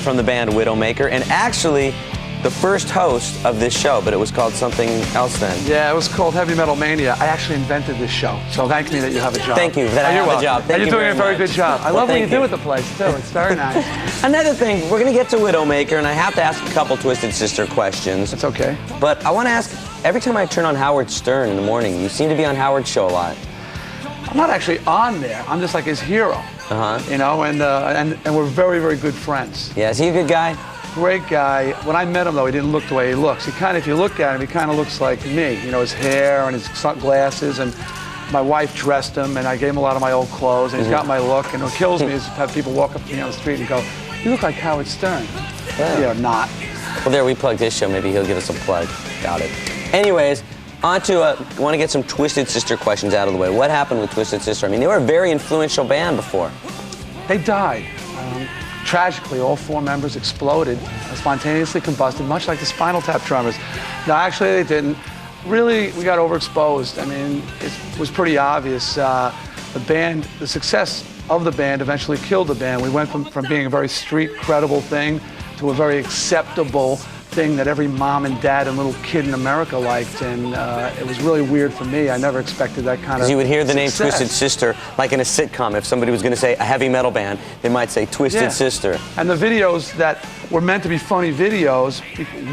from the band Widowmaker, and actually the first host of this show, but it was called something else then. Yeah, it was called Heavy Metal Mania. I actually invented this show, so thank me that you have a job. Thank you that I have a job. And you're doing a very good job. I love what you do with the place, too. It's very nice. Another thing, we're going to get to Widowmaker, and I have to ask a couple Twisted Sister questions. It's okay. But I want to ask, every time I turn on Howard Stern in the morning, you seem to be on Howard's show a lot. I'm not actually on there. I'm just like his hero. You know, and we're very, very good friends. Yeah, is he a good guy? Great guy. When I met him, though, he didn't look the way he looks. He kind of, if you look at him, he kind of looks like me. You know, his hair and his sunglasses, and my wife dressed him, and I gave him a lot of my old clothes, and he's got my look. And what kills me is to have people walk up to me on the street and go, "You look like Howard Stern." Yeah. You're not. Well, there, we plugged his show. Maybe he'll give us a plug. Got it. Anyways, on to, I want to get some Twisted Sister questions out of the way. What happened with Twisted Sister? I mean, they were a very influential band before. They died. Tragically, all 4 members exploded, spontaneously combusted, much like the Spinal Tap drummers. No, actually, they didn't. Really, we got overexposed. I mean, it was pretty obvious. The success of the band eventually killed the band. We went from being a very street credible thing to a very acceptable thing that every mom and dad and little kid in America liked, and it was really weird for me. I never expected that kind of You would hear the success. name Twisted Sister, like in a sitcom. If somebody was going to say a heavy metal band, they might say Twisted Sister. And the videos that were meant to be funny videos,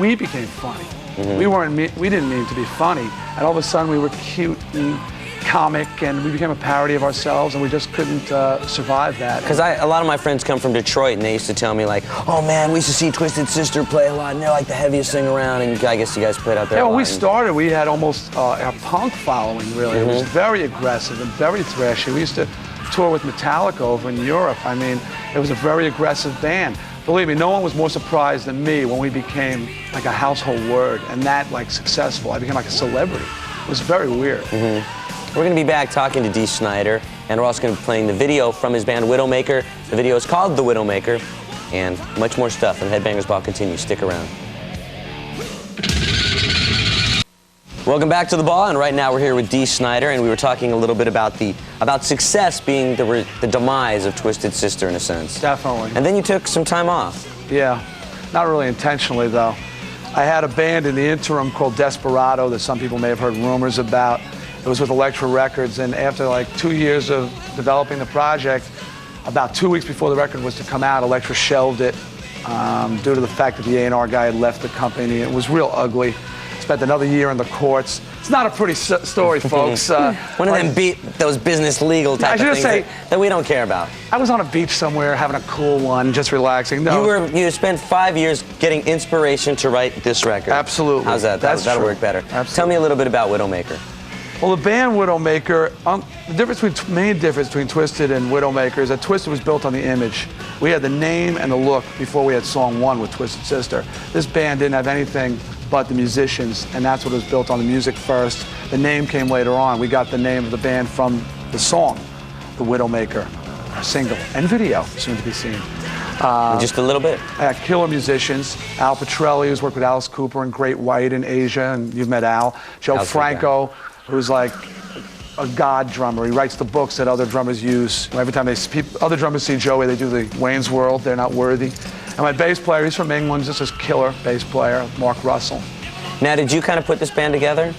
we became funny. We didn't mean to be funny, and all of a sudden we were cute and comic, and we became a parody of ourselves, and we just couldn't survive that. Because a lot of my friends come from Detroit, and they used to tell me, like, oh man, we used to see Twisted Sister play a lot, and they're like the heaviest thing around, and I guess you guys played out there a lot. When we started, we had almost a punk following, really. It was very aggressive and very thrashy. We used to tour with Metallica over in Europe. I mean, it was a very aggressive band. Believe me, no one was more surprised than me when we became like a household word, and that, like, successful. I became like a celebrity. It was very weird. We're going to be back talking to Dee Snider, and we're also going to be playing the video from his band Widowmaker. The video is called The Widowmaker, and much more stuff. And Headbangers Ball continues. Stick around. Welcome back to the Ball, and right now we're here with Dee Snider, and we were talking a little bit about success being the demise of Twisted Sister in a sense. Definitely. And then you took some time off. Yeah, not really intentionally though. I had a band in the interim called Desperado that some people may have heard rumors about. It was with Elektra Records, and after like 2 years of developing the project, about 2 weeks before the record was to come out, Elektra shelved it due to the fact that the A&R guy had left the company. It was real ugly. Spent another year in the courts. It's not a pretty story, folks. One of them those business legal type of things that we don't care about. I was on a beach somewhere having a cool one, just relaxing. No. You spent 5 years getting inspiration to write this record. Absolutely. How's that? That'll work better. Absolutely. Tell me a little bit about Widowmaker. Well, the band Widowmaker, the main difference between Twisted and Widowmaker is that Twisted was built on the image. We had the name and the look before we had song 1 with Twisted Sister. This band didn't have anything but the musicians, and that's what was built on the music first. The name came later on. We got the name of the band from the song, The Widowmaker, single, and video, soon to be seen. Just a little bit. Killer musicians. Al Petrelli, who's worked with Alice Cooper and Great White in Asia, and you've met Al. Joe Franco, who's like a god drummer. He writes the books that other drummers use. Every time other drummers see Joey, they do the Wayne's World, They're Not Worthy. And my bass player, he's from England, just a killer bass player, Mark Russell. Now, did you kind of put this band together?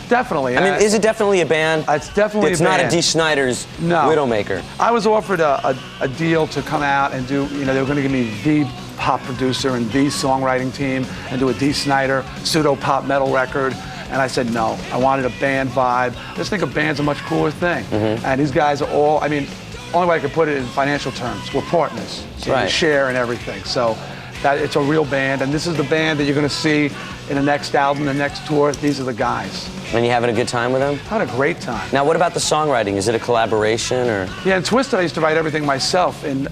Definitely. I mean, is it definitely a band? It's definitely it's a band. It's not a Dee Snider's Widowmaker. I was offered a deal to come out and do, they were going to give me the pop producer and the songwriting team and do a Dee Snider pseudo-pop metal record. And I said no. I wanted a band vibe. I just think a band's a much cooler thing. And these guys are all, I mean, only way I could put it in financial terms, we're partners. So we share and everything. So it's a real band, and this is the band that you're going to see in the next album, the next tour. These are the guys. And you having a good time with them? I had a great time. Now, what about the songwriting? Is it a collaboration or? Yeah, in Twisted, I used to write everything myself, and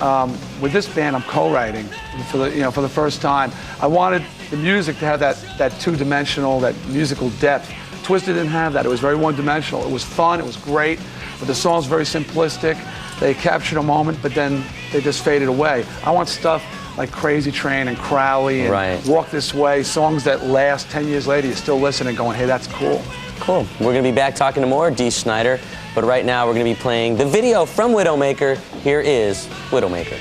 with this band, I'm co-writing for the first time. I wanted the music to have that two-dimensional, that musical depth. Twisted didn't have that. It was very one-dimensional. It was fun. It was great, but the song's very simplistic. They captured a moment, but then they just faded away. I want stuff like Crazy Train and Crowley and Walk This Way, songs that last 10 years later, you're still listening going, hey, that's cool. Cool. We're going to be back talking to more Dee Snider, but right now we're going to be playing the video from Widowmaker. Here is Widowmaker.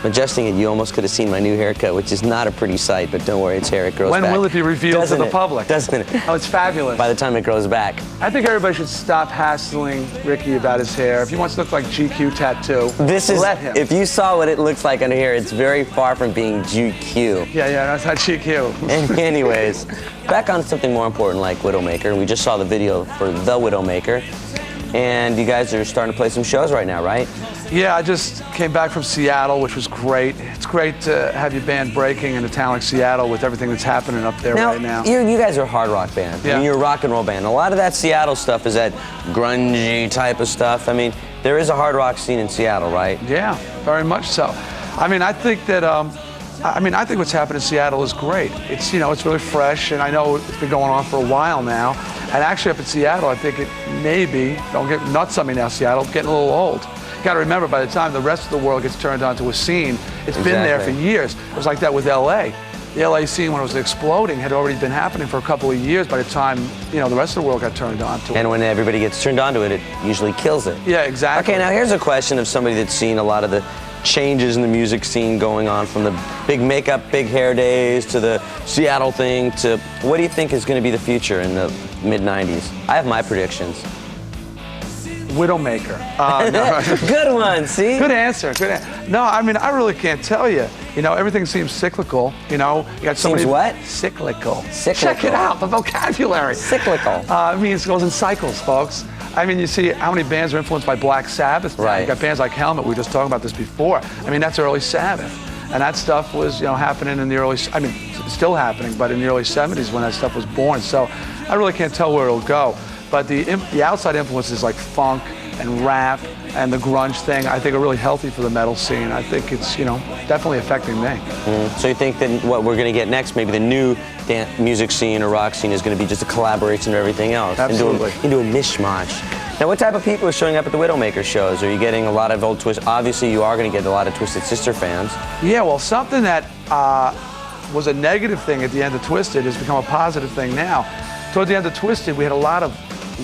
Adjusting it, you almost could have seen my new haircut, which is not a pretty sight, but don't worry, it's hair, it grows back. When will it be revealed to the public? Doesn't it? Oh, it's fabulous. By the time it grows back. I think everybody should stop hassling Ricky about his hair. If he wants to look like GQ tattoo, let him. If you saw what it looks like under here, it's very far from being GQ. Yeah, that's not GQ. And anyways, back on something more important like Widowmaker. We just saw the video for The Widowmaker. And you guys are starting to play some shows right now, right? Yeah, I just came back from Seattle, which was great. It's great to have your band breaking in a town like Seattle with everything that's happening up there right now. You guys are a hard rock band. Yeah. I mean, you're a rock and roll band. A lot of that Seattle stuff is that grungy type of stuff. I mean, there is a hard rock scene in Seattle, right? Yeah, very much so. I mean, I think that, I think what's happened in Seattle is great. It's, it's really fresh, and I know it's been going on for a while now. And actually up in Seattle, I think it may be, don't get nuts on me now, Seattle, getting a little old. You got to remember, by the time the rest of the world gets turned onto a scene, it's been there for years. It was like that with LA. The LA scene, when it was exploding, had already been happening for a couple of years by the time, the rest of the world got turned on to it. And when everybody gets turned on to it, it usually kills it. Yeah, exactly. Okay, now here's a question of somebody that's seen a lot of the changes in the music scene going on, from the big makeup, big hair days to the Seattle thing to what do you think is going to be the future in the mid-90s? I have my predictions. Widowmaker. No. Good one, see? Good answer. No, I mean, I really can't tell you. Everything seems cyclical. You got so Seems many. what? Cyclical. Cyclical. Check it out, the vocabulary. Cyclical. It means it goes in cycles, folks. I mean, you see how many bands are influenced by Black Sabbath. Right. You got bands like Helmet. We were just talking about this before. I mean, that's early Sabbath. And that stuff was, happening in the early, still happening, but in the early 70s when that stuff was born. So I really can't tell where it'll go. But the outside influences like funk and rap and the grunge thing, I think are really healthy for the metal scene. I think it's, definitely affecting me. So you think that what we're going to get next, maybe the new music scene or rock scene, is going to be just a collaboration of everything else? Absolutely. Into a mishmash. Now, what type of people are showing up at the Widowmaker shows? Are you getting a lot of old obviously, you are going to get a lot of Twisted Sister fans. Yeah, well, something that was a negative thing at the end of Twisted has become a positive thing now. Toward the end of Twisted, we had a lot of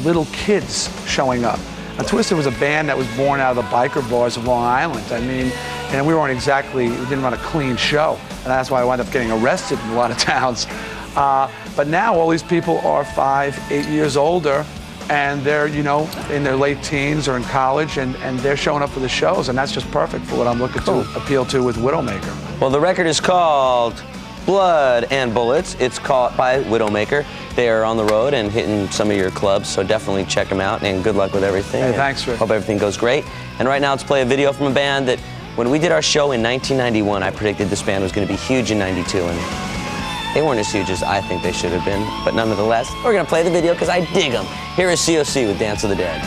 little kids showing up. Now, Twisted was a band that was born out of the biker bars of Long Island. I mean, and we didn't run a clean show. And that's why I wound up getting arrested in a lot of towns. But now all these people are 5, 8 years older, and they're, in their late teens or in college, and they're showing up for the shows, and that's just perfect for what I'm looking to appeal to with Widowmaker. Well, the record is called Blood and Bullets. It's called by Widowmaker. They are on the road and hitting some of your clubs, so definitely check them out, and good luck with everything. Hey, thanks, Rick. Hope everything goes great. And right now, let's play a video from a band that, when we did our show in 1991, I predicted this band was going to be huge in 92, and they weren't as huge as I think they should have been. But nonetheless, we're going to play the video because I dig them. Here is COC with Dance of the Dead.